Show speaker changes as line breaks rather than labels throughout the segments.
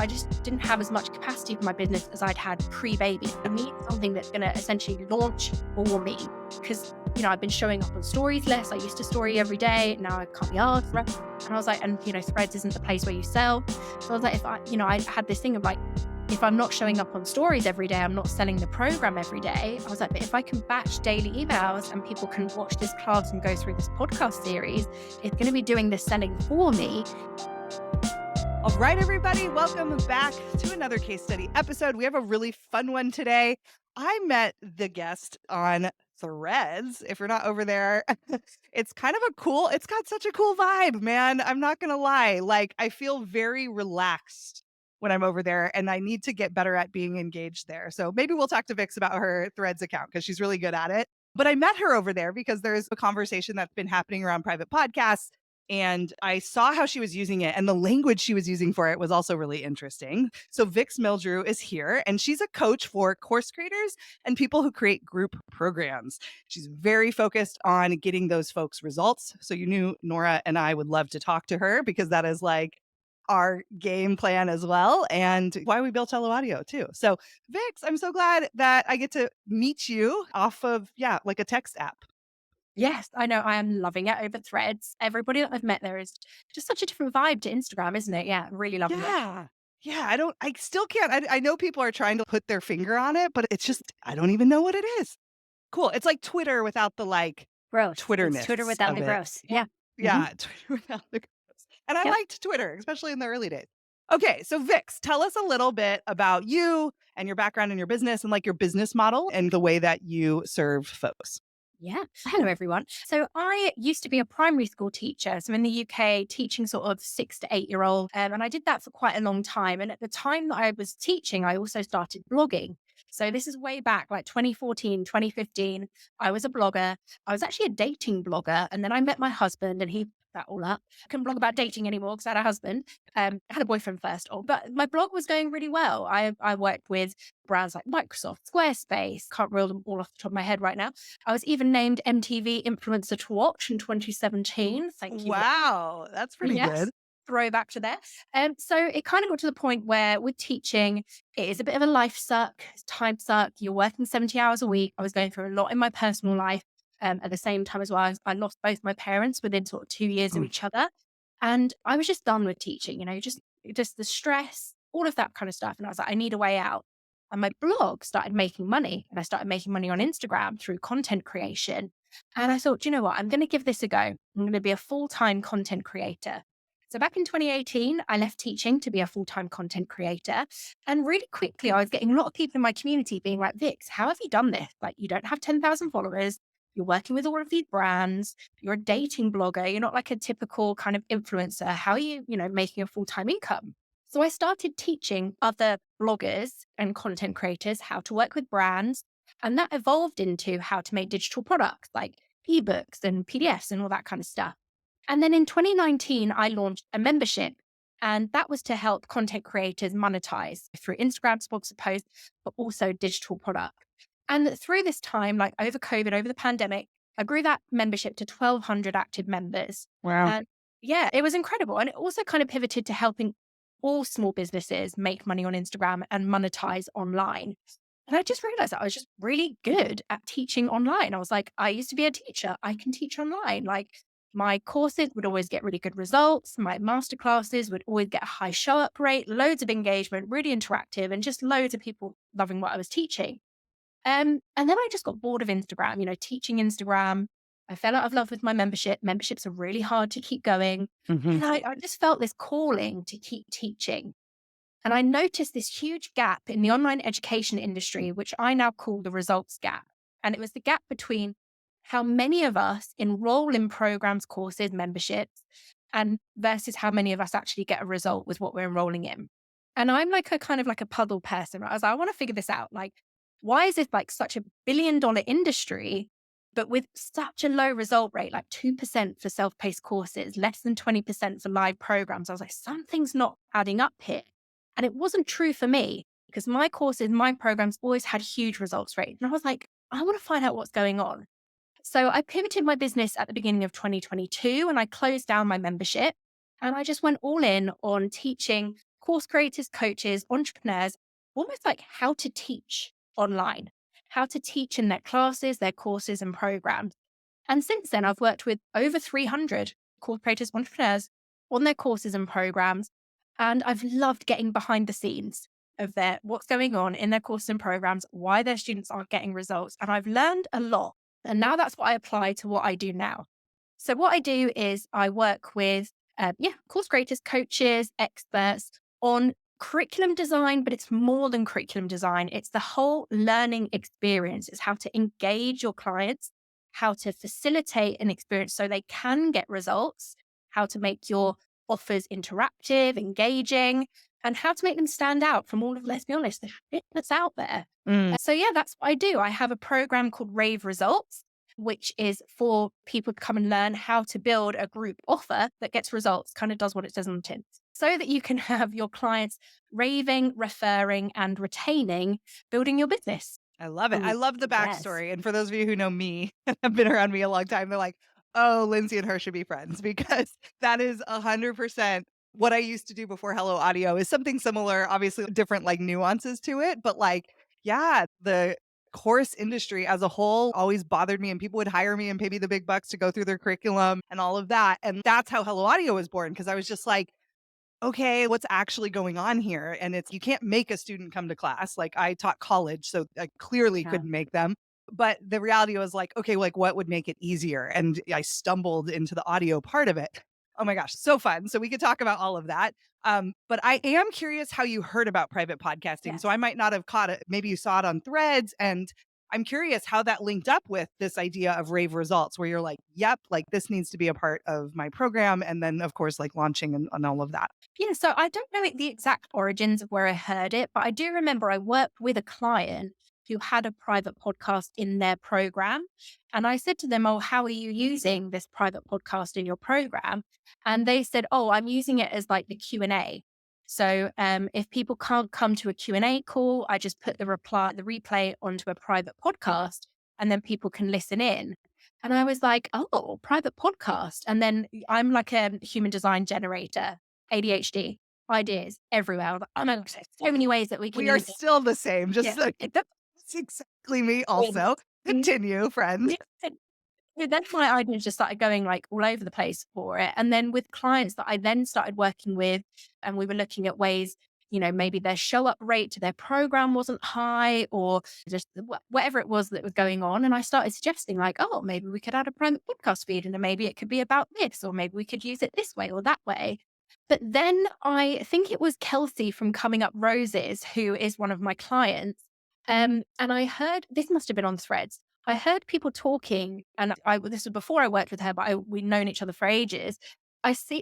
I just didn't have as much capacity for my business as I'd had pre-baby. I need something that's going to essentially launch for me because, I've been showing up on stories less. I used to story every day. Now I can't be asked. And I was like, and, Threads isn't the place where you sell. So I was like, if I had this thing of like, if I'm not showing up on stories every day, I'm not selling the program every day. I was like, but if I can batch daily emails and people can watch this class and go through this podcast series, it's going to be doing the selling for me.
All right, everybody, welcome back to another case study episode. We have a really fun one today. I met the guest on Threads. If you're not over there, it's got such a cool vibe, man. I'm not going to lie. Like, I feel very relaxed when I'm over there, and I need to get better at being engaged there. So maybe we'll talk to Vix about her Threads account because she's really good at it. But I met her over there because there's a conversation that's been happening around private podcasts. And I saw how she was using it, and the language she was using for it was also really interesting. So Vix Meldrew is here, and she's a coach for course creators and people who create group programs. She's very focused on getting those folks results. So you knew Nora and I would love to talk to her because that is like our game plan as well, and why we built Hello Audio too. So Vix, I'm so glad that I get to meet you off of, like a text app.
Yes, I know. I am loving it over Threads. Everybody that I've met there is just such a different vibe to Instagram, isn't it? Yeah, really loving it.
Yeah. Yeah, I still can't. I know people are trying to put their finger on it, but it's just, I don't even know what it is. Cool. It's like Twitter without the like
Gross. It's
Twitterness
Twitter without
of
the
it.
gross. Yeah.
Yeah, Twitter without the gross. And I
Yep.
liked Twitter, especially in the early days. Okay, so Vix, tell us a little bit about you and your background in your business and like your business model and the way that you serve folks.
Yeah. Hello, everyone. So I used to be a primary school teacher. So in the UK, teaching sort of 6 to 8-year-old. And I did that for quite a long time. And at the time that I was teaching, I also started blogging. So this is way back, like 2014, 2015. I was a blogger. I was actually a dating blogger. And then I met my husband and he put that all up. I couldn't blog about dating anymore because I had a husband. I had a boyfriend first. But my blog was going really well. I worked with brands like Microsoft, Squarespace. Can't reel them all off the top of my head right now. I was even named MTV Influencer to Watch in 2017. Thank you.
Wow, that's pretty
Yes.
good.
Throwback to there. So it kind of got to the point where with teaching, it is a bit of a life suck, time suck. You're working 70 hours a week. I was going through a lot in my personal life. At the same time as well, I lost both my parents within sort of 2 years of
Mm.
each other. And I was just done with teaching, just the stress, all of that kind of stuff. And I was like, I need a way out. And my blog started making money. And I started making money on Instagram through content creation. And I thought, you know what? I'm going to give this a go. I'm going to be a full-time content creator. So back in 2018, I left teaching to be a full-time content creator. And really quickly, I was getting a lot of people in my community being like, Vix, how have you done this? Like, you don't have 10,000 followers. You're working with all of these brands. You're a dating blogger. You're not like a typical kind of influencer. How are you, making a full-time income? So I started teaching other bloggers and content creators how to work with brands. And that evolved into how to make digital products like ebooks and PDFs and all that kind of stuff. And then in 2019, I launched a membership. And that was to help content creators monetize through Instagram sponsored posts, but also digital product. And through this time, like over COVID, over the pandemic, I grew that membership to 1,200 active members.
Wow.
And yeah, it was incredible. And it also kind of pivoted to helping all small businesses make money on Instagram and monetize online. And I just realized that I was just really good at teaching online. I was like, I used to be a teacher. I can teach online. Like my courses would always get really good results. My masterclasses would always get a high show up rate, loads of engagement, really interactive, and just loads of people loving what I was teaching. And then I just got bored of Instagram, teaching Instagram. I fell out of love with my membership. Memberships are really hard to keep going. And I just felt this calling to keep teaching. And I noticed this huge gap in the online education industry, which I now call the results gap. And it was the gap between how many of us enroll in programs, courses, memberships, and versus how many of us actually get a result with what we're enrolling in. And I'm like a kind of like a puzzle person. Right? I was like, I want to figure this out. Like, why is this like such a billion-dollar industry, but with such a low result rate, like 2% for self-paced courses, less than 20% for live programs? I was like, something's not adding up here. And it wasn't true for me because my courses, my programs always had huge results rate. And I was like, I want to find out what's going on. So I pivoted my business at the beginning of 2022 and I closed down my membership and I just went all in on teaching course creators, coaches, entrepreneurs, almost like how to teach online, how to teach in their classes, their courses, and programs. And since then, I've worked with over 300 course creators, entrepreneurs on their courses and programs. And I've loved getting behind the scenes of what's going on in their courses and programs, why their students aren't getting results. And I've learned a lot. And now that's what I apply to what I do now. So what I do is I work with, course creators, coaches, experts on curriculum design, but it's more than curriculum design. It's the whole learning experience. It's how to engage your clients, how to facilitate an experience so they can get results, how to make your offers interactive, engaging, and how to make them stand out from all of, let's be honest, the shit that's out there.
Mm.
So yeah, that's what I do. I have a program called Rave Results, which is for people to come and learn how to build a group offer that gets results, kind of does what it does on the tin, so that you can have your clients raving, referring, and retaining, building your business.
I love it. I
Oh,
love the
yes.
backstory. And for those of you who know me and have been around me a long time, they're like, oh, Lindsay and her should be friends because that is 100% what I used to do before Hello Audio is something similar, obviously different like nuances to it. But like, yeah, the course industry as a whole always bothered me and people would hire me and pay me the big bucks to go through their curriculum and all of that. And that's how Hello Audio was born because I was just like, okay, what's actually going on here? And it's you can't make a student come to class. Like I taught college, so I clearly
Yeah.
couldn't make them. But the reality was like, okay, like what would make it easier? And I stumbled into the audio part of it. Oh my gosh, so fun. So we could talk about all of that. But I am curious how you heard about private podcasting. So
Yes.
I might not have caught it. Maybe you saw it on threads. And I'm curious how that linked up with this idea of rave results, where you're like, yep, like this needs to be a part of my program. And then, of course, like launching and all of that.
Yeah, so I don't know the exact origins of where I heard it, but I do remember I worked with a client who had a private podcast in their program. And I said to them, oh, how are you using this private podcast in your program? And they said, oh, I'm using it as like the Q&A. So if people can't come to a Q&A call, I just put the replay onto a private podcast and then people can listen in. And I was like, oh, private podcast. And then I'm like a human design generator. ADHD, ideas everywhere. I was like, oh my gosh, there's so many ways that we can
We are
use it.
still the same,
Yeah.
just like that's exactly me also. Continue, friend.
Then my ideas just started going like all over the place for it. And then with clients that I then started working with, and we were looking at ways, maybe their show up rate to their program wasn't high or just whatever it was that was going on. And I started suggesting like, oh, maybe we could add a private podcast feed and then maybe it could be about this, or maybe we could use it this way or that way. But then I think it was Kelsey from Coming Up Roses, who is one of my clients. And I heard this must have been on Threads. I heard people talking, and this was before I worked with her, but we'd known each other for ages.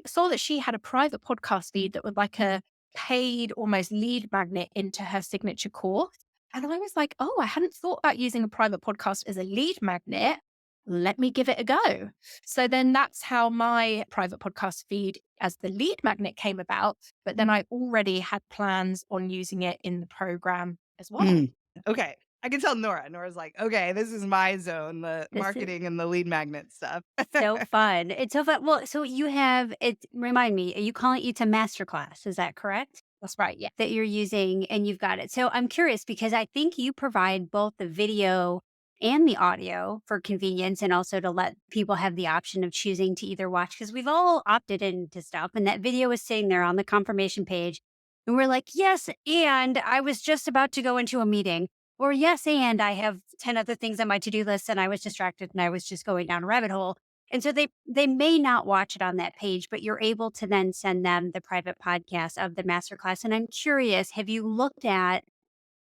Saw that she had a private podcast feed that was like a paid, almost lead magnet into her signature course. And I was like, oh, I hadn't thought about using a private podcast as a lead magnet. Let me give it a go. So then that's how my private podcast feed as the lead magnet came about. But then I already had plans on using it in the program as well.
Mm. Okay. I can tell Nora. Nora's like, okay, this is my zone, the
This is
marketing and the lead magnet stuff.
so fun. It's so fun. Well, so you have it. Remind me, are you calling it a masterclass? Is that correct?
That's right. Yeah.
That you're using and you've got it. So I'm curious because I think you provide both the video and the audio for convenience and also to let people have the option of choosing to either watch because we've all opted into stuff and that video is sitting there on the confirmation page. And we're like, yes, and I was just about to go into a meeting. Or yes, and I have 10 other things on my to-do list and I was distracted and I was just going down a rabbit hole. And so they may not watch it on that page, but you're able to then send them the private podcast of the masterclass. And I'm curious, have you looked at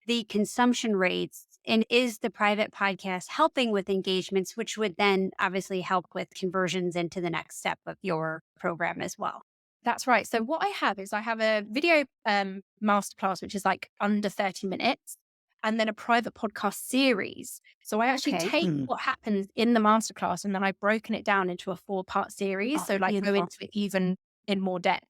the consumption rates and is the private podcast helping with engagements, which would then obviously help with conversions into the next step of your program as well?
That's right. So what I have is I have a video masterclass, which is like under 30 minutes, and then a private podcast series. So I actually
Okay.
take
Mm.
what happens in the masterclass and then I've broken it down into a 4-part series.
Oh,
So like go
beautiful.
into it even in more depth.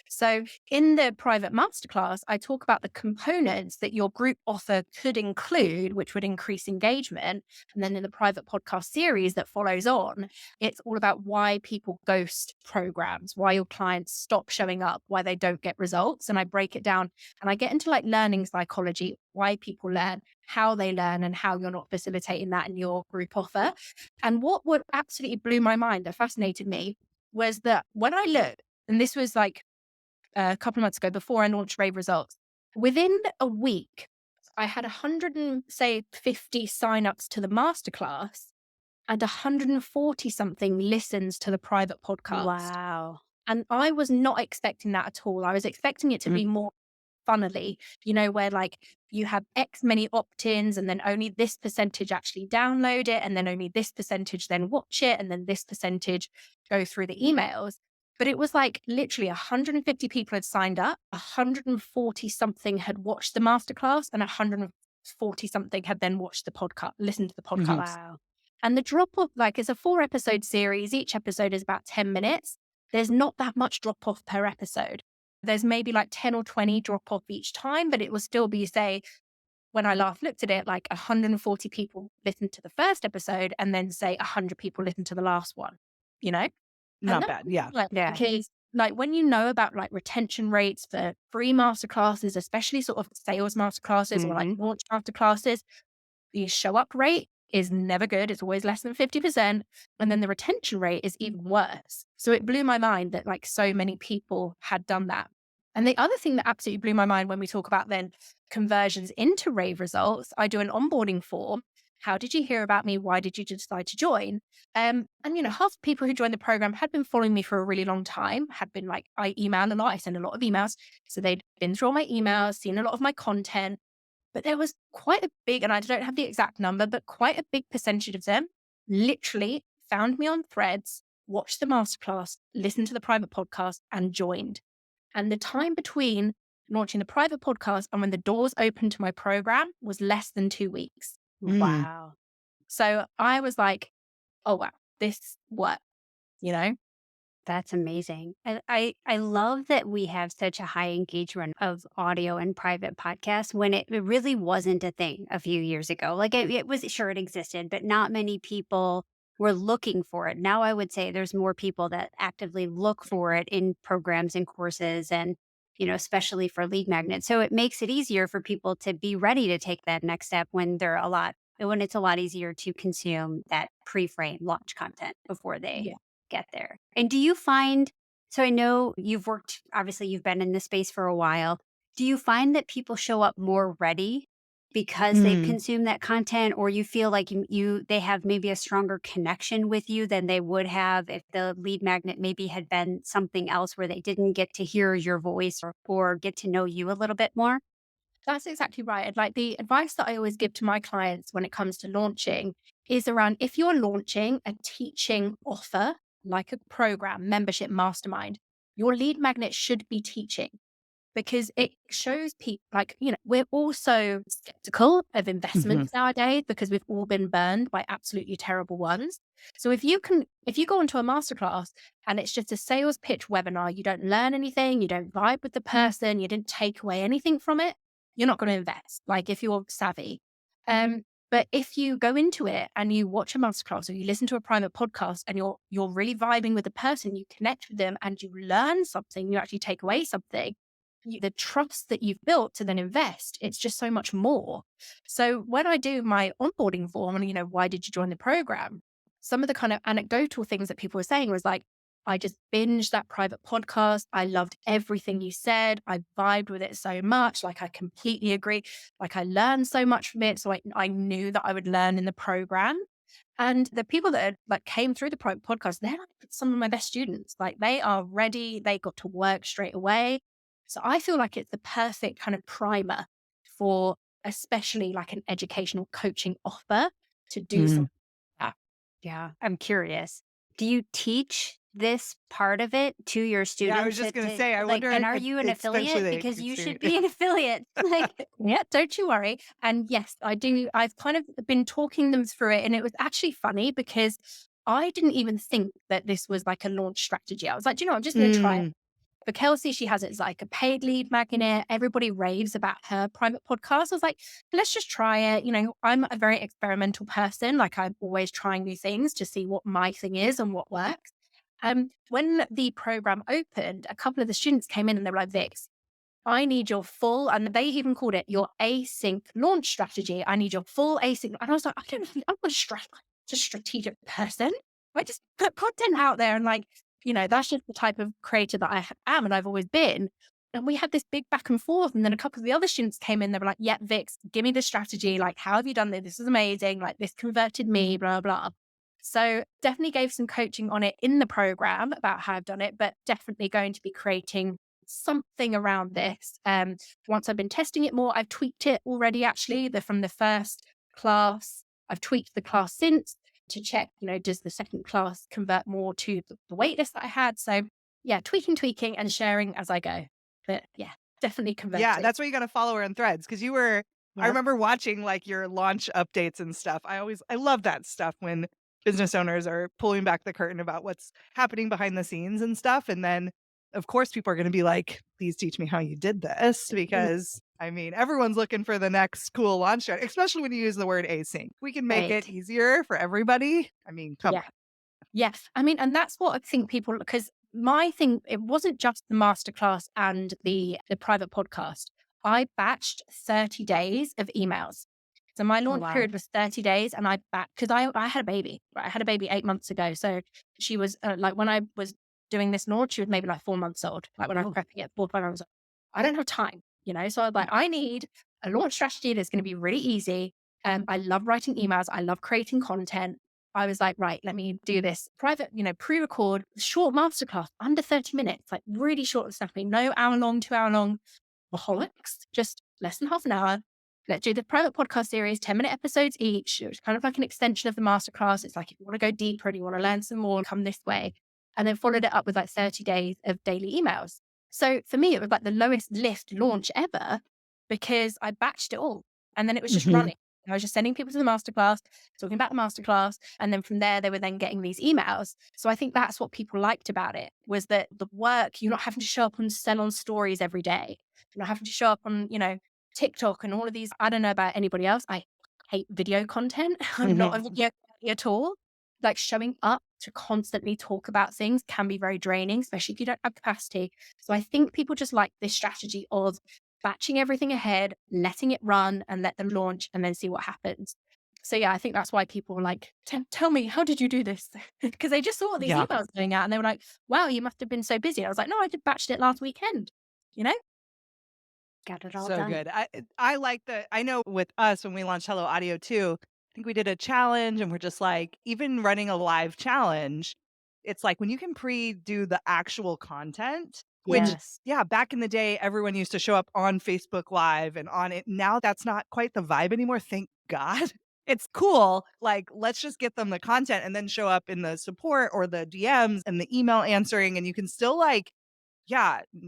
So in the private masterclass, I talk about the components that your group offer could include, which would increase engagement. And then in the private podcast series that follows on, it's all about why people ghost programs, why your clients stop showing up, why they don't get results. And I break it down and I get into like learning psychology, why people learn, how they learn, and how you're not facilitating that in your group offer. And what would absolutely blew my mind, that fascinated me, was that when I looked, and this was like a couple of months ago before I launched Rave Results, within a week, I had 100 and say 50 signups to the masterclass and 140 something listens to the private podcast.
Wow.
And I was not expecting that at all. I was expecting it to be more funnily, where like you have X many opt-ins and then only this percentage actually download it. And then only this percentage then watch it. And then this percentage go through the emails. But it was like literally 150 people had signed up, 140 something had watched the masterclass, and 140 something had then watched the podcast, listened to the
Mhm.
podcast.
Wow.
And the drop off, like it's a 4 episode series. Each episode is about 10 minutes. There's not that much drop off per episode. There's maybe like 10 or 20 drop off each time, but it will still be, say, when I last looked at it, like 140 people listened to the first episode and then say 100 people listened to the last one, you know? And
Not
that's
bad. Yeah.
like,
Yeah.
because like when you know about like retention rates for free masterclasses, especially sort of sales masterclasses or like
Mhm.
launch masterclasses, the show up rate is never good. It's always less than 50%. And then the retention rate is even worse. So it blew my mind that like so many people had done that. And the other thing that absolutely blew my mind when we talk about then conversions into Rave Results, I do an onboarding form. How did you hear about me? Why did you decide to join? And half the people who joined the program had been following me for a really long time, had been like, I email a lot, I send a lot of emails. So they'd been through all my emails, seen a lot of my content. But there was quite a big, and I don't have the exact number, but quite a big percentage of them literally found me on Threads, watched the masterclass, listened to the private podcast, and joined. And the time between launching the private podcast and when the doors opened to my program was less than 2 weeks.
Mm.
Wow.
So I was like, oh, wow, this worked.
That's amazing. And I love that we have such a high engagement of audio and private podcasts when it really wasn't a thing a few years ago. Like it was, sure, it existed, but not many people were looking for it. Now I would say there's more people that actively look for it in programs and courses and, especially for lead magnets. So it makes it easier for people to be ready to take that next step when it's a lot easier to consume that pre-frame launch content before they
Yeah.
get there. And do you find, so I know obviously you've been in this space for a while. Do you find that people show up more ready because they've
Mm.
consumed that content, or you feel like they have maybe a stronger connection with you than they would have if the lead magnet maybe had been something else where they didn't get to hear your voice or get to know you a little bit more?
That's exactly right. And like the advice that I always give to my clients when it comes to launching is around if you're launching a teaching offer, like a program, membership, mastermind, your lead magnet should be teaching because it shows people like, we're also skeptical of
Mhm.
investments nowadays because we've all been burned by absolutely terrible ones. So if you go into a masterclass and it's just a sales pitch webinar, you don't learn anything, you don't vibe with the person, you didn't take away anything from it, you're not going to invest. Like if you're savvy. But if you go into it and you watch a masterclass or you listen to a private podcast and you're really vibing with the person, you connect with them and you learn something, you actually take away something, the trust that you've built to then invest, it's just so much more. So when I do my onboarding form and, why did you join the program? Some of the kind of anecdotal things that people were saying was like, I just binged that private podcast. I loved everything you said. I vibed with it so much. Like, I completely agree. Like, I learned so much from it. So I knew that I would learn in the program. And the people that like came through the private podcast, they're like some of my best students. Like, they are ready. They got to work straight away. So I feel like it's the perfect kind of primer for especially like an educational coaching offer to do
Mm.
something like that.
Yeah, I'm curious. Do you teach this part of it to your
Yeah, I was
students?
just gonna say, I wonder
And
if
are you an
especially
affiliate?
the
Because you should
experience.
be an affiliate. Like,
Yeah, don't you worry. And yes, I do. I've kind of been talking them through it. And it was actually funny because I didn't even think that this was like a launch strategy. I was like, "Do you know, I'm just going to try it.
Mm.
For Kelsey, she has it as like a paid lead magnet. Everybody raves about her private podcast. I was like, let's just try it. I'm a very experimental person. Like I'm always trying new things to see what my thing is and what works. When the program opened, a couple of the students came in and they were like, Vix, I need your full, and they even called it your async launch strategy. I need your full async. And I was like, I'm not a strategic person. I just put content out there and that's just the type of creator that I am and I've always been. And we had this big back and forth. And then a couple of the other students came in, they were like, yeah, Vix, give me the strategy. Like, how have you done this? This is amazing. Like, this converted me, blah, blah. So definitely gave some coaching on it in the program about how I've done it, but definitely going to be creating something around this. Once I've been testing it more, I've tweaked it already, actually, from the first class. I've tweaked the class since to check, does the second class convert more to the wait list that I had? So yeah, tweaking and sharing as I go. But yeah, definitely
Yeah,
converted.
that's why you got to follow her on Threads because I remember watching like your launch updates and stuff. I love that stuff when business owners are pulling back the curtain about what's happening behind the scenes and stuff. And then, of course, people are going to be like, please teach me how you did this because everyone's looking for the next cool launch strategy, especially when you use the word async. We can make it easier for everybody. Come on.
Yes. And that's what I think people, because my thing, it wasn't just the masterclass and the private podcast. I batched 30 days of emails. So my launch period was 30 days and because I had a baby, right? I had a baby 8 months ago. So she was when I was doing this launch, she was maybe like 4 months old. Like when I was prepping it, 4 or 5 months old. I don't have time, So I was like, I need a launch strategy that's going to be really easy. I love writing emails. I love creating content. I was like, right, let me do this private, pre-record, short masterclass, under 30 minutes, like really short and snappy, no hour long, 2 hour long, maholics, just less than half an hour. Let's do the private podcast series, 10-minute episodes each. It was kind of like an extension of the masterclass. It's like, if you want to go deeper and you want to learn some more, come this way. And then followed it up with like 30 days of daily emails. So for me, it was like the lowest lift launch ever because I batched it all. And then it was just running. I was just sending people to the masterclass, talking about the masterclass. And then from there, they were then getting these emails. So I think that's what people liked about it was that the work, you're not having to show up and sell on stories every day. You're not having to show up on, TikTok and all of these. I don't know about anybody else. I hate video content. I'm not a video guy at all. Like showing up to constantly talk about things can be very draining, especially if you don't have capacity. So I think people just like this strategy of batching everything ahead, letting it run and let them launch and then see what happens. So yeah, I think that's why people were like, tell me, how did you do this? Because they just saw these emails going out and they were like, wow, you must have been so busy. I was like, no, I just batched it last weekend,
Got it all
So
done.
good. I know with us when we launched Hello Audio too, I think we did a challenge and we're just like, even running a live challenge, it's like when you can do the actual content, which back in the day, everyone used to show up on Facebook Live and on it. Now that's not quite the vibe anymore. Thank God. It's cool. Like, let's just get them the content and then show up in the support or the DMs and the email answering. And you can still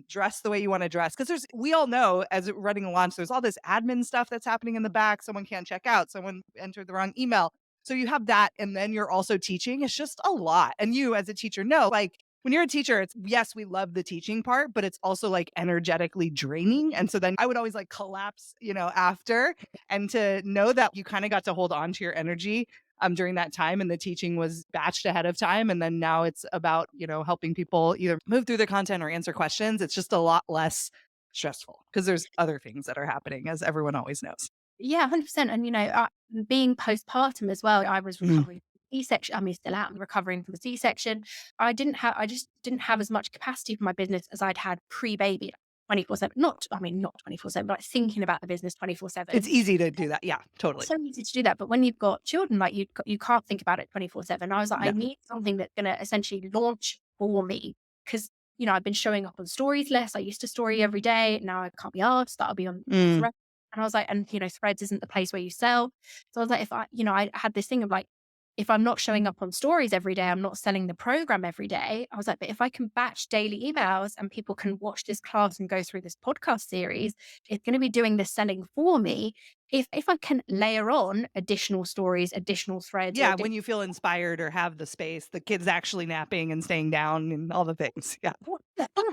dress the way you want to dress. Because we all know as running a launch, there's all this admin stuff that's happening in the back. Someone can't check out. Someone entered the wrong email. So you have that. And then you're also teaching. It's just a lot. And you as a teacher know, like when you're a teacher, it's yes, we love the teaching part, but it's also like energetically draining. And so then I would always like collapse, after, and to know that you kind of got to hold on to your energy during that time and the teaching was batched ahead of time. And then now it's about, helping people either move through the content or answer questions. It's just a lot less stressful because there's other things that are happening, as everyone always knows.
Yeah, 100%. And, being postpartum as well, I was recovering from C-section. I mean, still out and recovering from a C-section. I just didn't have as much capacity for my business as I'd had pre-baby, 24/7. Not 24/7, but like thinking about the business 24/7.
It's easy to do that. Yeah, totally.
So easy to do that. But when you've got children, like you can't think about it 24/7. I was like,
No.
I need something that's going to essentially launch for me because, I've been showing up on stories less. I used to story every day. Now I can't be asked. That'll be on Threads. And I was like, and, Threads isn't the place where you sell. So I was like, if I had this thing of like, if I'm not showing up on stories every day, I'm not selling the program every day. I was like, but if I can batch daily emails and people can watch this class and go through this podcast series, it's going to be doing the selling for me. if I can layer on additional stories, additional threads, or
Yeah, when you feel inspired or have the space, the kids actually napping and staying down and all the things. Yeah.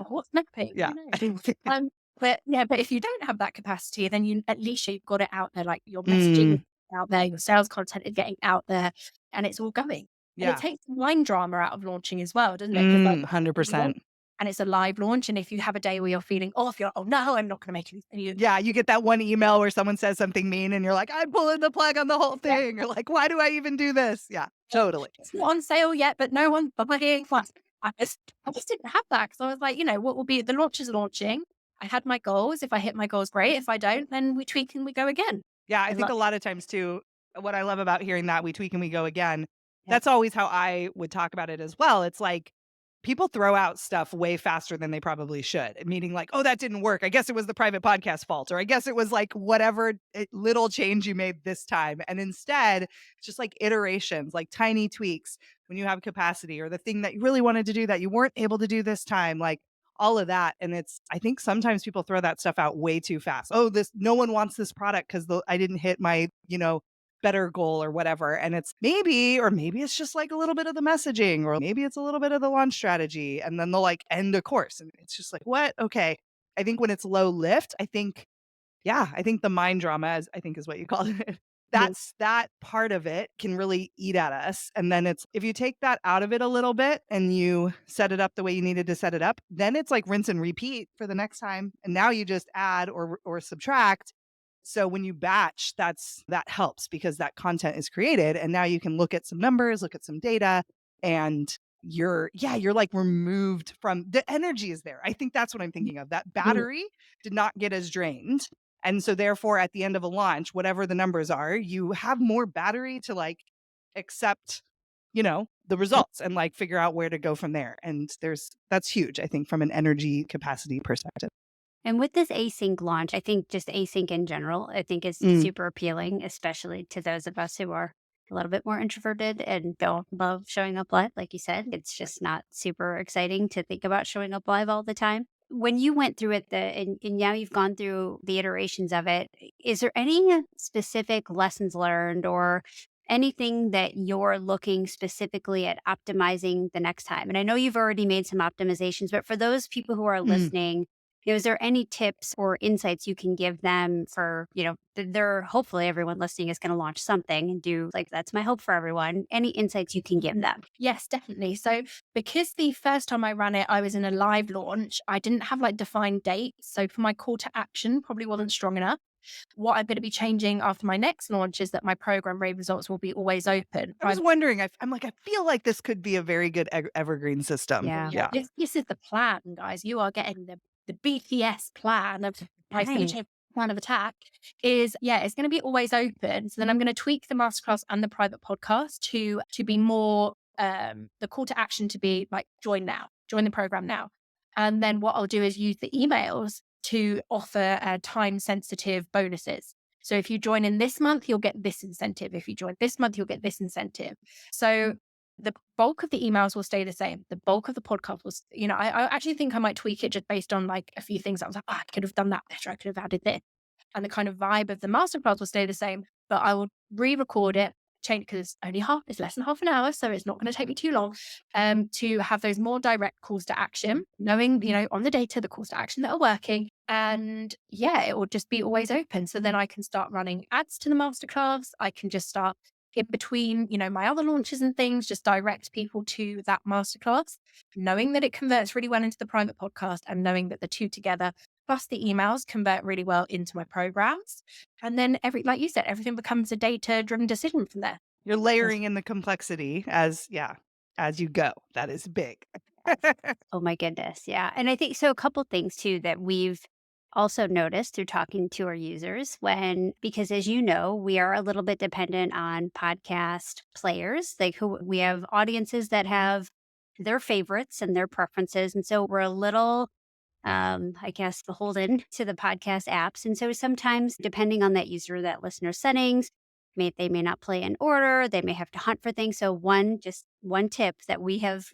what's napping?
Yeah.
Who knows? But if you don't have that capacity, then you at least you've got it out there, like your messaging
Mm,
is out there, your sales content is getting out there, and it's all going. And it
yeah.
takes mind drama out of launching as well, doesn't it? Because like you launch
100%.
and it's a live launch, and if you have a day where you're feeling off, you're oh no, I'm not going to make it. And you
Yeah, you get that one email where someone says something mean and you're like, I'm pulling the plug on the whole
yeah,
thing. Or like, why do I even do this? Yeah, totally.
it's not on sale yet, but no one's buying. I just didn't have that because I was like, what will be the launch is launching. I had my goals. If I hit my goals, great. If I don't, then we tweak and we go again.
Yeah, I
And
think
like,
a lot of times too, what I love about hearing that we tweak and we go again,
yeah,
that's always how I would talk about it as well. It's like people throw out stuff way faster than they probably should, meaning like, oh, that didn't work. I guess it was the private podcast fault, or I guess it was like whatever little change you made this time. And instead, it's just like iterations, like tiny tweaks when you have capacity or the thing that you really wanted to do that you weren't able to do this time. Like, all of that. And I think sometimes people throw that stuff out way too fast. Oh, no one wants this product because I didn't hit my, better goal or whatever. And it's maybe it's just like a little bit of the messaging, or maybe it's a little bit of the launch strategy. And then they'll like end a course. And it's just like, what? Okay. I think when it's low lift, I think the mind drama, as I think is what you called it,
yeah,
that part of it can really eat at us. And then it's if you take that out of it a little bit and you set it up the way you needed to set it up, then it's like rinse and repeat for the next time. And now you just add or subtract. So when you batch, that helps because that content is created and now you can look at some numbers, look at some data, and you're like removed from the energy is there. I think that's what I'm thinking of. That
mm,
battery did not get as drained, and so therefore at the end of a launch, whatever the numbers are, you have more battery to like accept, the results and like figure out where to go from there. And that's huge, I think, from an energy capacity perspective.
And with this async launch, I think just async in general, I think is
Mm,
super appealing, especially to those of us who are a little bit more introverted and don't love showing up live. Like you said, it's just not super exciting to think about showing up live all the time. When you went through it, and now you've gone through the iterations of it, is there any specific lessons learned or anything that you're looking specifically at optimizing the next time? And I know you've already made some optimizations, but for those people who are
mm.
listening, is there any tips or insights you can give them for, they're hopefully everyone listening is going to launch something and do like, that's my hope for everyone. Any insights you can give them?
yes, definitely. So because the first time I ran it, I was in a live launch. I didn't have like defined dates. So for my call to action, probably wasn't strong enough. What I'm going to be changing after my next launch is that my program rave results will be always open.
I was wondering, I'm like, I feel like this could be a very good evergreen system.
Yeah.
Yeah,
Yeah.
this is the plan, guys. You are getting the BTS plan of my
Nice.
feature plan of attack is it's going to be always open. So then I'm going to tweak the masterclass and the private podcast to be more the call to action to be like join now, join the program now. And then what I'll do is use the emails to offer time sensitive bonuses. So if you join in this month, you'll get this incentive. If you join this month, you'll get this incentive. So the bulk of the emails will stay the same. The bulk of the podcast was, I actually think I might tweak it just based on like a few things. I was like, I could have done that better. I could have added this. And the kind of vibe of the masterclass will stay the same, but I will re-record it, change because it's less than half an hour, so it's not going to take me too long. To have those more direct calls to action, knowing, on the data, the calls to action that are working. And it will just be always open. So then I can start running ads to the masterclass. I can just start in between, my other launches and things, just direct people to that masterclass, knowing that it converts really well into the private podcast and knowing that the two together plus the emails convert really well into my programs. And then like you said, everything becomes a data driven decision from there.
You're layering in the complexity as you go. That is big.
Oh my goodness. Yeah. And I think so a couple things too that we've also noticed through talking to our users because as you know, we are a little bit dependent on podcast players, like who we have audiences that have their favorites and their preferences. And so we're a little I guess, beholden to the podcast apps. And so sometimes, depending on that user, that listener settings, they may not play in order. They may have to hunt for things. So one tip that we have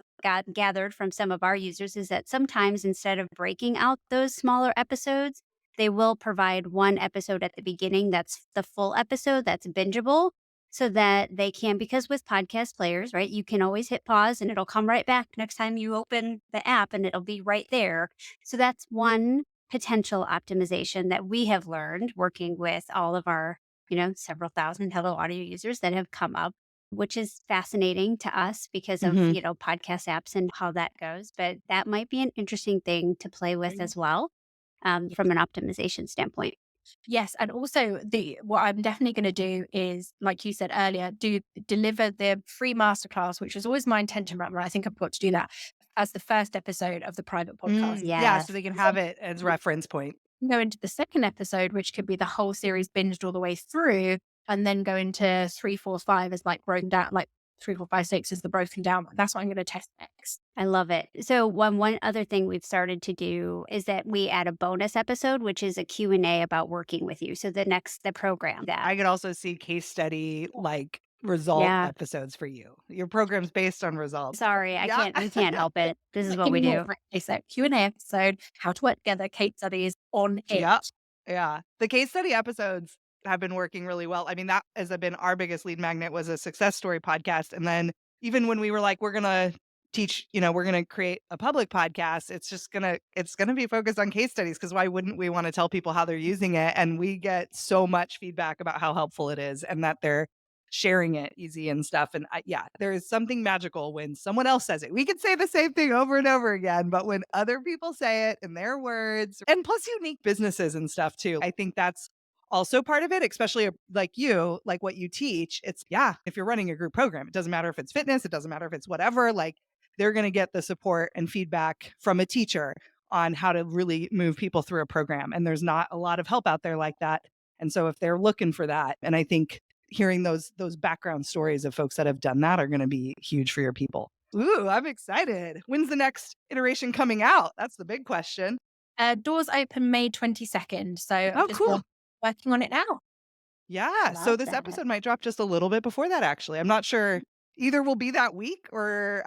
gathered from some of our users is that sometimes instead of breaking out those smaller episodes, they will provide one episode at the beginning that's the full episode that's bingeable so that they can, because with podcast players, right, you can always hit pause and it'll come right back next time you open the app and it'll be right there. So that's one potential optimization that we have learned working with all of our, several thousand Hello Audio users that have come up, which is fascinating to us because of,
Hmm.
podcast apps and how that goes. But that might be an interesting thing to play with as well, from an optimization standpoint.
Yes, and also what I'm definitely going to do is, like you said earlier, deliver the free masterclass, which was always my intention. Remember, I think I've got to do that as the first episode of the private podcast.
Yeah,
Yes.
so they can
So
have it as reference point.
go into the second episode, which could be the whole series binged all the way through, and then go into 3, 4, 5 as like broken down, like 3, 4, 5, 6 is the broken down one. That's what I'm going to test next.
I love it. So one other thing we've started to do is that we add a bonus episode, which is a Q&A about working with you. So the program that.
I could also see case study like result
Yeah.
episodes for you. Your program's based on results.
Sorry,
Yeah.
we can't help it. This is what
Give
we
me more
do.
for it. So Q&A episode, how to work together, case studies on it.
Yeah. Yeah. The case study episodes have been working really well. I mean, that has been our biggest lead magnet, was a success story podcast. And then even when we were like, we're going to teach, we're going to create a public podcast, it's going to be focused on case studies, because why wouldn't we want to tell people how they're using it? And we get so much feedback about how helpful it is and that they're sharing it easy and stuff. And yeah, there is something magical when someone else says it. We can say the same thing over and over again, but when other people say it in their words, and plus unique businesses and stuff too, I think that's also part of it, especially like you, like what you teach. It's, yeah, if you're running a group program, it doesn't matter if it's fitness, it doesn't matter if it's whatever, like they're going to get the support and feedback from a teacher on how to really move people through a program. And there's not a lot of help out there like that. And so if they're looking for that, and I think hearing those background stories of folks that have done that are going to be huge for your people. Ooh, I'm excited. When's the next iteration coming out? That's the big question.
Doors open May 22nd. So
Oh,
I'm just
cool.
working on it now.
Yeah. So
Love
this
that.
episode might drop just a little bit before that, actually. I'm not sure. Either will be that week or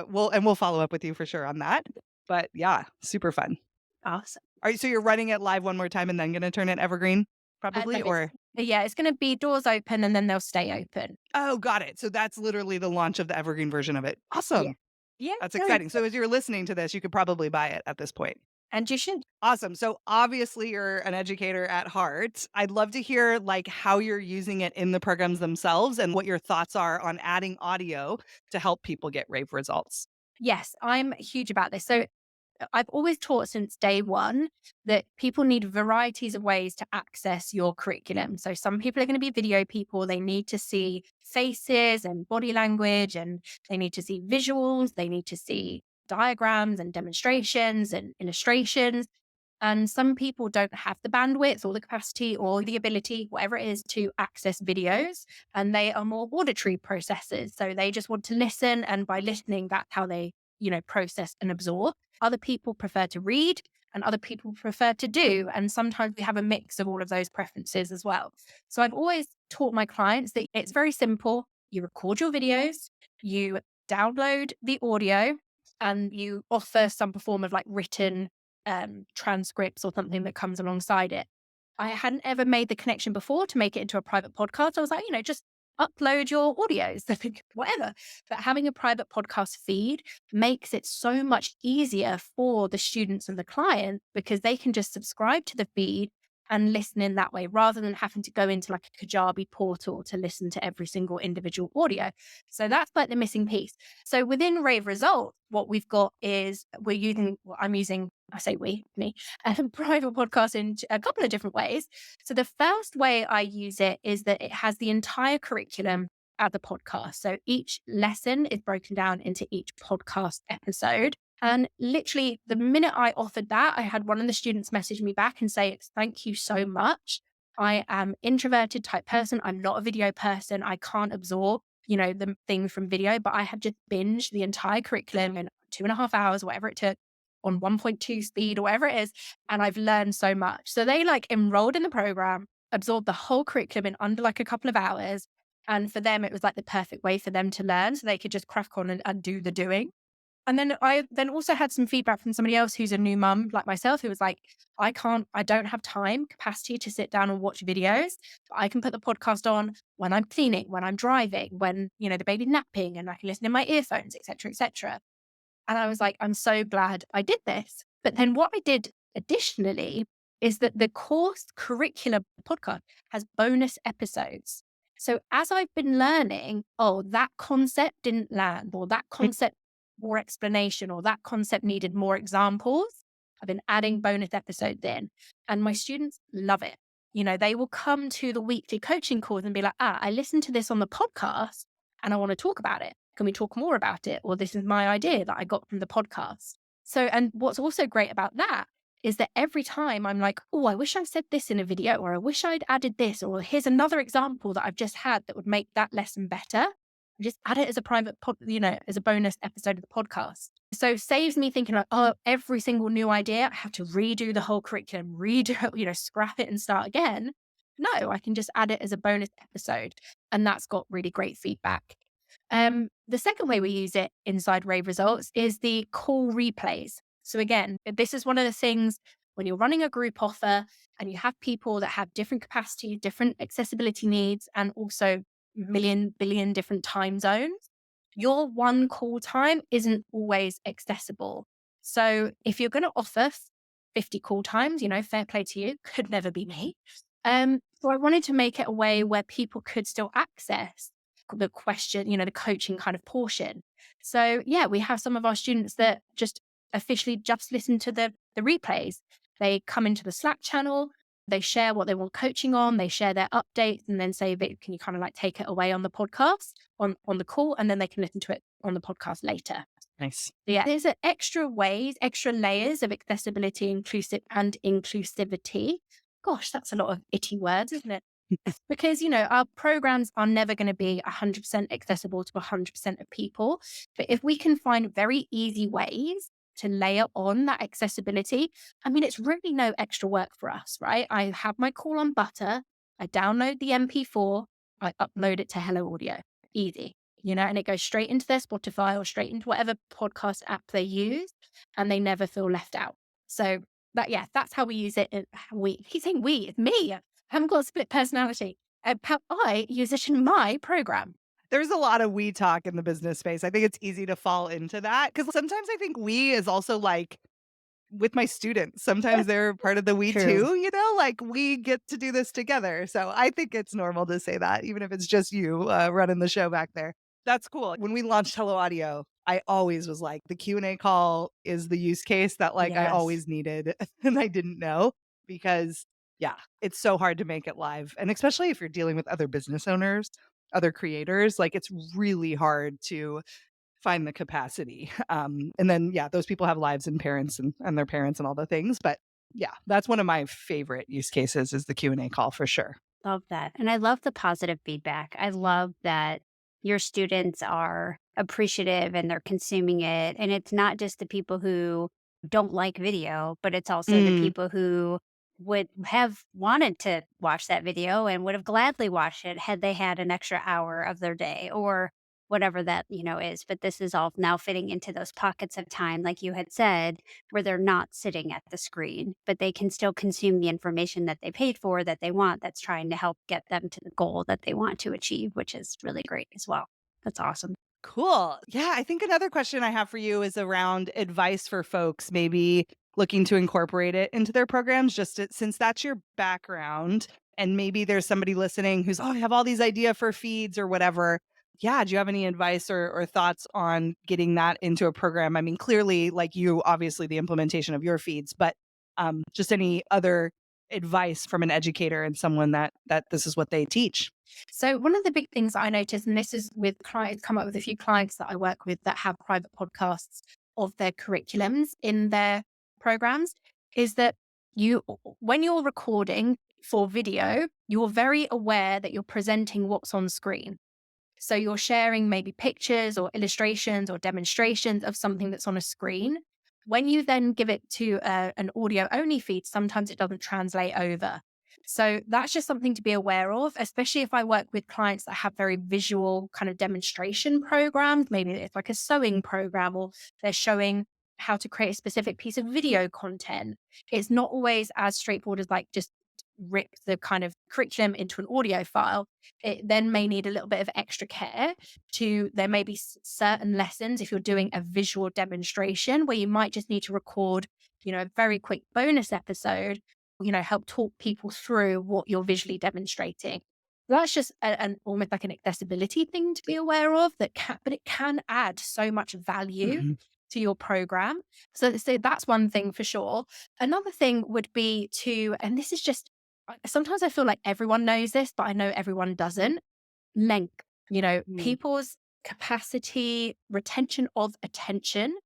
we'll follow up with you for sure on that. But yeah, super fun.
Awesome.
All right. So you're running it live one more time and then going to turn it evergreen probably,
No,
or?
yeah, it's going to be doors open and then they'll stay open.
Oh, got it. So that's literally the launch of the evergreen version of it. Awesome.
Yeah.
That's
no,
exciting. So as you're listening to this, you could probably buy it at this point.
And you should.
Awesome. So obviously you're an educator at heart. I'd love to hear like how you're using it in the programs themselves and what your thoughts are on adding audio to help people get rave results.
Yes, I'm huge about this. So I've always taught since day one that people need varieties of ways to access your curriculum. So some people are going to be video people. They need to see faces and body language, and they need to see visuals. They need to see diagrams and demonstrations and illustrations. And some people don't have the bandwidth or the capacity or the ability, whatever it is, to access videos. And they are more auditory processors. So they just want to listen. And by listening, that's how they, process and absorb. Other people prefer to read and other people prefer to do. And sometimes we have a mix of all of those preferences as well. So I've always taught my clients that it's very simple. You record your videos, you download the audio, and you offer some form of like written transcripts or something that comes alongside it. I hadn't ever made the connection before to make it into a private podcast. I was like, just upload your audios, whatever. But having a private podcast feed makes it so much easier for the students and the client because they can just subscribe to the feed and listen in that way rather than having to go into like a Kajabi portal to listen to every single individual audio. So that's like the missing piece. So within Rave Result, what we've got is I'm using, I say me, a private podcast in a couple of different ways. So the first way I use it is that it has the entire curriculum as a podcast. So each lesson is broken down into each podcast episode. And literally the minute I offered that, I had one of the students message me back and say, thank you so much. I am introverted type person. I'm not a video person. I can't absorb, the things from video, but I have just binged the entire curriculum in 2.5 hours, whatever it took, on 1.2 speed or whatever it is. And I've learned so much. So they like enrolled in the program, absorbed the whole curriculum in under like a couple of hours. And for them, it was like the perfect way for them to learn. So they could just crack on and do the doing. And then I then also had some feedback from somebody else who's a new mum like myself, who was like, I don't have time capacity to sit down and watch videos. But I can put the podcast on when I'm cleaning, when I'm driving, when, the baby's napping, and I can listen in my earphones, et cetera, et cetera. And I was like, I'm so glad I did this. But then what I did additionally is that the course curriculum podcast has bonus episodes. So as I've been learning, oh, that concept didn't land, or that concept more explanation, or that concept needed more examples, I've been adding bonus episodes in, and my students love it. They will come to the weekly coaching calls and be like, I listened to this on the podcast and I want to talk about it. Can we talk more about it? Or this is my idea that I got from the podcast. So, and what's also great about that is that every time I'm like, oh, I wish I said this in a video, or I wish I'd added this, or here's another example that I've just had that would make that lesson better. I just add it as a private, as a bonus episode of the podcast. So saves me thinking like, oh, every single new idea, I have to redo the whole curriculum, scrap it and start again. No, I can just add it as a bonus episode. And that's got really great feedback. The second way we use it inside Rave Results is the call replays. So again, this is one of the things when you're running a group offer and you have people that have different capacity, different accessibility needs, and also billion different time zones, your one call time isn't always accessible. So if you're going to offer 50 call times, fair play to you, could never be me. So I wanted to make it a way where people could still access the question, the coaching kind of portion. So yeah, we have some of our students that just officially just listen to the replays. They come into the Slack channel, they share what they want coaching on, they share their updates, and then say, can you kind of like take it away on the podcast, on the call, and then they can listen to it on the podcast later.
Nice.
Yeah, there's extra ways, extra layers of accessibility, inclusivity. Gosh, that's a lot of itty words, isn't it? Because, our programs are never going to be 100% accessible to 100% of people. But if we can find very easy ways to layer on that accessibility, it's really no extra work for us, right? I have my call on Butter, I download the MP4, I upload it to Hello Audio. Easy, and it goes straight into their Spotify or straight into whatever podcast app they use, and they never feel left out. So that's how we use it. He's saying we, it's me. I haven't got a split personality. How I use it in my program.
There's a lot of we talk in the business space. I think it's easy to fall into that because sometimes I think we is also like with my students. Sometimes they're part of the we
True.
too, like we get to do this together. So I think it's normal to say that, even if it's just you running the show back there. That's cool. When we launched Hello Audio, I always was like, the Q&A call is the use case that I
Yes.
always needed and I didn't know because it's so hard to make it live. And especially if you're dealing with other business owners, other creators, it's really hard to find the capacity. And then, those people have lives and parents and their parents and all the things. But that's one of my favorite use cases is the Q&A call for sure.
Love that. And I love the positive feedback. I love that your students are appreciative and they're consuming it. And it's not just the people who don't like video, but it's also the people who would have wanted to watch that video and would have gladly watched it had they had an extra hour of their day or whatever that, is. But this is all now fitting into those pockets of time, like you had said, where they're not sitting at the screen, but they can still consume the information that they paid for, that they want, that's trying to help get them to the goal that they want to achieve, which is really great as well. That's awesome.
Cool. Yeah, I think another question I have for you is around advice for folks maybe looking to incorporate it into their programs, since that's your background. And maybe there's somebody listening who's, I have all these ideas for feeds or whatever. Yeah. Do you have any advice or thoughts on getting that into a program? Clearly, like you, obviously the implementation of your feeds, but just any other advice from an educator and someone that this is what they teach.
So one of the big things I noticed, and this is with clients, come up with a few clients that I work with that have private podcasts of their curriculums in their programs, is that when you're recording for video, you're very aware that you're presenting what's on screen. So you're sharing maybe pictures or illustrations or demonstrations of something that's on a screen. When you then give it to an audio only feed, sometimes it doesn't translate over. So that's just something to be aware of, especially if I work with clients that have very visual kind of demonstration programs. Maybe it's like a sewing program, or they're showing how to create a specific piece of video content. It's not always as straightforward as like just rip the kind of curriculum into an audio file. It then may need a little bit of extra care there may be certain lessons if you're doing a visual demonstration where you might just need to record, a very quick bonus episode, help talk people through what you're visually demonstrating. That's just an almost like an accessibility thing to be aware of but it can add so much value
Mhm.
to your program. So that's one thing for sure. Another thing would be and this is just, sometimes I feel like everyone knows this, but I know everyone doesn't. Length,
Mm.
people's capacity, retention of attention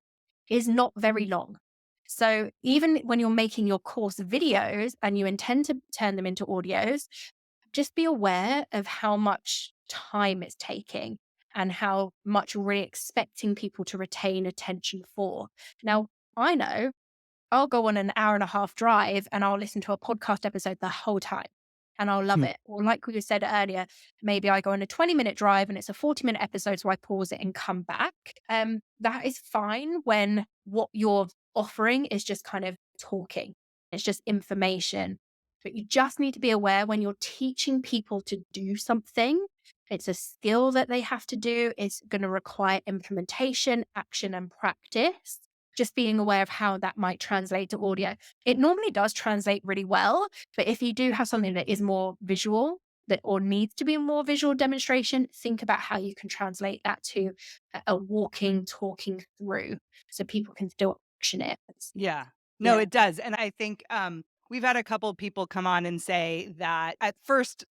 is not very long. So even when you're making your course videos and you intend to turn them into audios, just be aware of how much time it's taking and how much we're really expecting people to retain attention for. Now, I know I'll go on an hour and a half drive and I'll listen to a podcast episode the whole time and I'll love
Hmm.
it. Or like we said earlier, maybe I go on a 20-minute drive and it's a 40-minute episode, so I pause it and come back. That is fine when what you're offering is just kind of talking. It's just information. But you just need to be aware when you're teaching people to do something, it's a skill that they have to do. It's going to require implementation, action, and practice. Just being aware of how that might translate to audio. It normally does translate really well, but if you do have something that is more visual or needs to be a more visual demonstration, think about how you can translate that to a walking, talking through so people can still action it.
Yeah. No,
Yeah.
it does. And I think we've had a couple people come on and say that at first,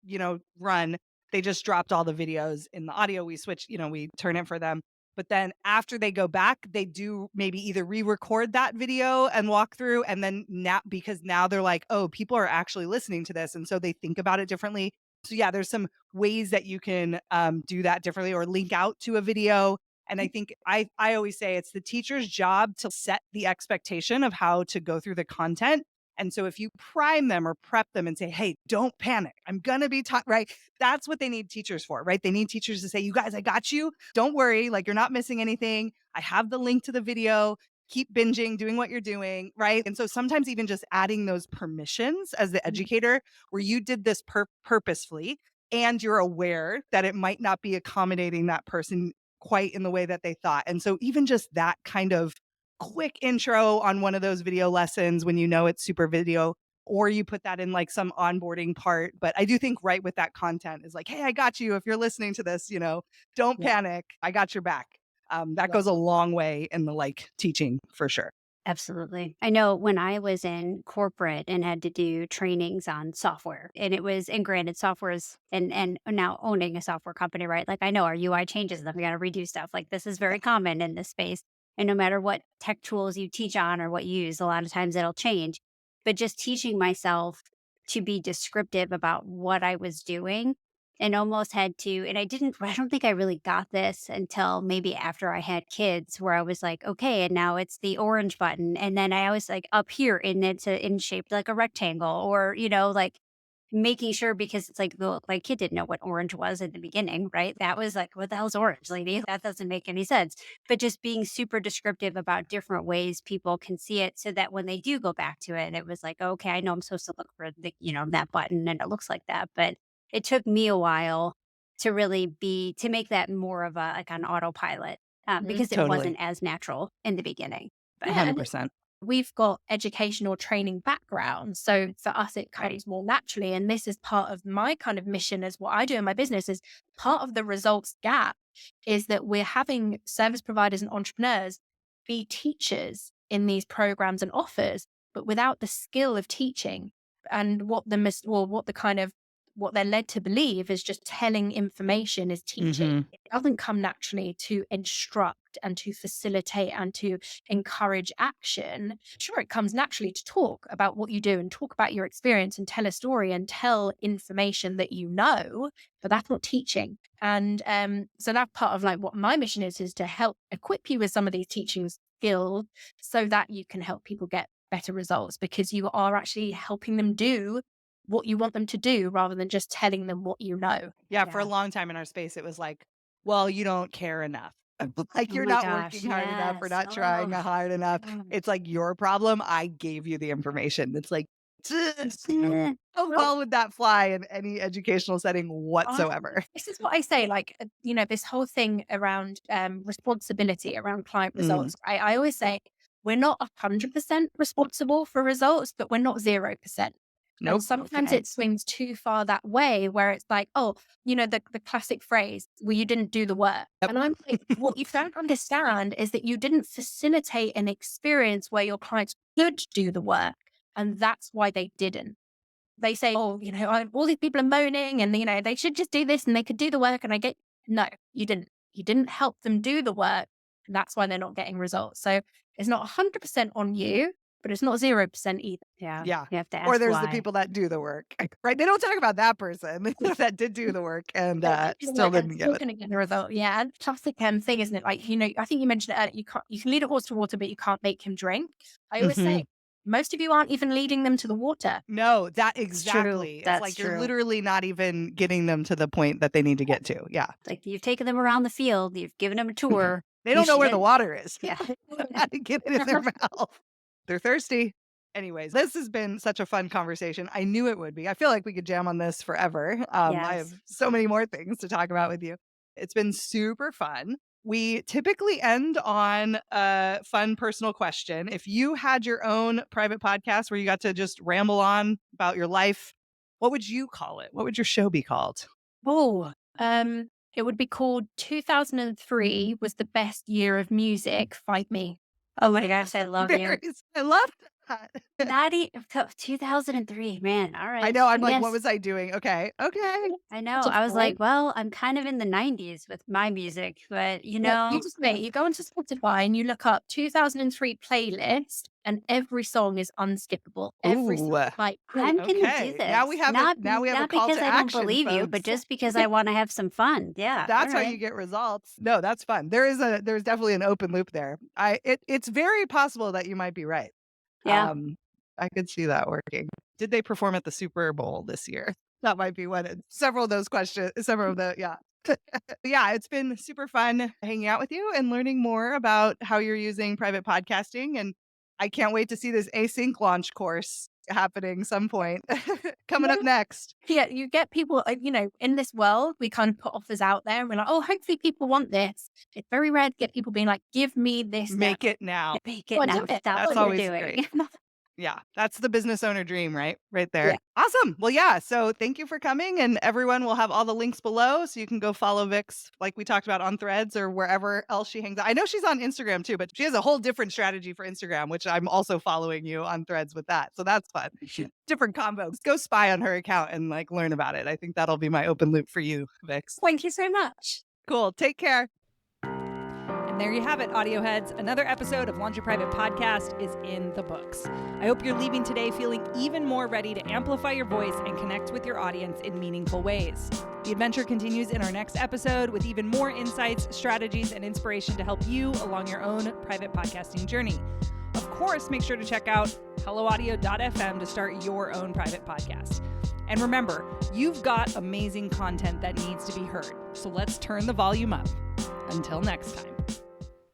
run, they just dropped all the videos in the audio. We switch, we turn it for them. But then after they go back, they do maybe either re-record that video and walk through. And then now, because now they're like, oh, people are actually listening to this. And so they think about it differently. So yeah, there's some ways that you can do that differently or link out to a video. And I think I always say it's the teacher's job to set the expectation of how to go through the content. And so if you prime them or prep them and say, hey, don't panic, I'm going to be taught, right? That's what they need teachers for, right? They need teachers to say, you guys, I got you. Don't worry. Like, you're not missing anything. I have the link to the video. Keep binging, doing what you're doing, right? And so sometimes even just adding those permissions as the educator, where you did this purposefully and you're aware that it might not be accommodating that person quite in the way that they thought. And so even just that kind of quick intro on one of those video lessons when you know it's super video, or you put that in like some onboarding part. But I do think right with that content is like, hey, I got you. If you're listening to this, don't
Yeah.
panic. I got your back. That
Yeah.
goes a long way in the like teaching for sure.
Absolutely. I know when I was in corporate and had to do trainings on software, and granted, software is, and now owning a software company, right? Like, I know our UI changes and we got to redo stuff. Like, this is very common in this space. And no matter what tech tools you teach on or what you use, a lot of times it'll change. But just teaching myself to be descriptive about what I was doing and almost had to, and I don't think I really got this until maybe after I had kids, where I was like, okay, and now it's the orange button. And then I always like up here and it's in shaped like a rectangle, or, like making sure, because it's like my kid didn't know what orange was in the beginning, right? That was like, what the hell's orange, lady? That doesn't make any sense. But just being super descriptive about different ways people can see it, so that when they do go back to it, it was like, okay, I know I'm supposed to look for that button and it looks like that. But it took me a while to really to make that more of a like on autopilot, because it
Totally.
wasn't as natural in the beginning. But
Yeah. And
100%.
we've got educational training background. So for us, it comes more naturally. And this is part of my kind of mission as what I do in my business is part of the results gap is that we're having service providers and entrepreneurs be teachers in these programs and offers, but without the skill of teaching. And what they're led to believe is just telling information is teaching.
Hmm.
It doesn't come naturally to instruct and to facilitate and to encourage action. Sure, it comes naturally to talk about what you do and talk about your experience and tell a story and tell information that you know, but that's not teaching. And so that's part of like what my mission is to help equip you with some of these teaching skills so that you can help people get better results, because you are actually helping them do what you want them to do rather than just telling them what you know.
Yeah, for a
Yeah.
long time in our space, it was like, well, you don't care enough. Like
Oh
you're
my
not
gosh,
working hard enough or
yes.
not trying
Oh.
hard enough. It's like your problem. I gave you the information. It's like, how well would that fly in any educational setting
I
whatsoever?
this is what I say, like, this whole thing around, responsibility around client
Mm,
results. I always say we're not 100% responsible for results, but we're not 0%. And
nope.
sometimes
Okay.
it swings too far that way where it's like, oh, the classic phrase, well, you didn't do the work.
Yep.
And I'm like, what you don't understand is that you didn't facilitate an experience where your clients could do the work. And that's why they didn't. They say, oh, all these people are moaning and, they should just do this and they could do the work. And no, you didn't. You didn't help them do the work. And that's why they're not getting results. So it's not 100% on you, but it's not 0% either.
Yeah.
Yeah.
You have to
Or
ask
there's the
why.
people that do the work, right? They don't talk about that person that did do the work and still
And
didn't get
still
it.
going to get the result. Yeah. And classic thing, isn't it? Like, I think you mentioned it earlier, you can lead a horse to water, but you can't make him drink. I always
Mhm.
say, most of you aren't even leading them to the water.
No, that
It's true.
exactly. It's
That's
like you're
true.
literally not even getting them to the point that they need to get to. Yeah.
Like you've taken them around the field, you've given them a tour.
They
You
don't know where the
should-
water is.
Yeah.
How to get it in their mouth. They're thirsty. Anyways, this has been such a fun conversation. I knew it would be. I feel like we could jam on this forever. I have
Yes.
so many more things to talk about with you. It's been super fun. We typically end on a fun personal question. If you had your own private podcast where you got to just ramble on about your life, what would you call it? What would your show be called?
Oh, it would be called 2003 was the best year of music. Fight me.
Oh my gosh, I love you.
I love that.
2003, man. All right.
I know. I'm like, what
Yes.
was I doing? Okay. Okay.
I know.
That's
I was
fine.
like, well, I'm kind of in the 90s with my music, but
You just wait. You go onto Spotify and you look up 2003 playlist, and every song is unskippable. Every song,
Ooh.
like
I'm gonna do
Okay.
this.
Now we have
not,
now we have a
not
call
because
to
I don't
action,
believe you, but
folks.
just because I want to have some fun. Yeah.
That's
all
how
right.
you get results. No, that's fun. There's definitely an open loop there. It's very possible that you might be right.
Yeah.
I could see that working. Did they perform at the Super Bowl this year? That might be one. Several of those questions. Several of the yeah. Yeah, it's been super fun hanging out with you and learning more about how you're using private podcasting. And I can't wait to see this async launch course happening some point coming up next.
Yeah, you get people, in this world, we kind of put offers out there and we're like, oh, hopefully people want this. It's very rare to get people being like, give me this.
Make it now.
Make
Go
it
on,
now.
do it.
Stop
That's
what you're
always
doing.
great. Yeah, that's the business owner dream, right? Right there.
Yeah.
Awesome. Well, yeah. So thank you for coming. And everyone will have all the links below. So you can go follow Vix, like we talked about on Threads or wherever else she hangs out. I know she's on Instagram too, but she has a whole different strategy for Instagram, which I'm also following you on Threads with that. So that's fun. Different combos. Go spy on her account and like learn about it. I think that'll be my open loop for you, Vix.
Thank you so much.
Cool. Take care.
And there you have it, audio heads. Another episode of Launch Your Private Podcast is in the books. I hope you're leaving today feeling even more ready to amplify your voice and connect with your audience in meaningful ways. The adventure continues in our next episode with even more insights, strategies, and inspiration to help you along your own private podcasting journey. Of course, make sure to check out helloaudio.fm to start your own private podcast. And remember, you've got amazing content that needs to be heard. So let's turn the volume up. Until next time.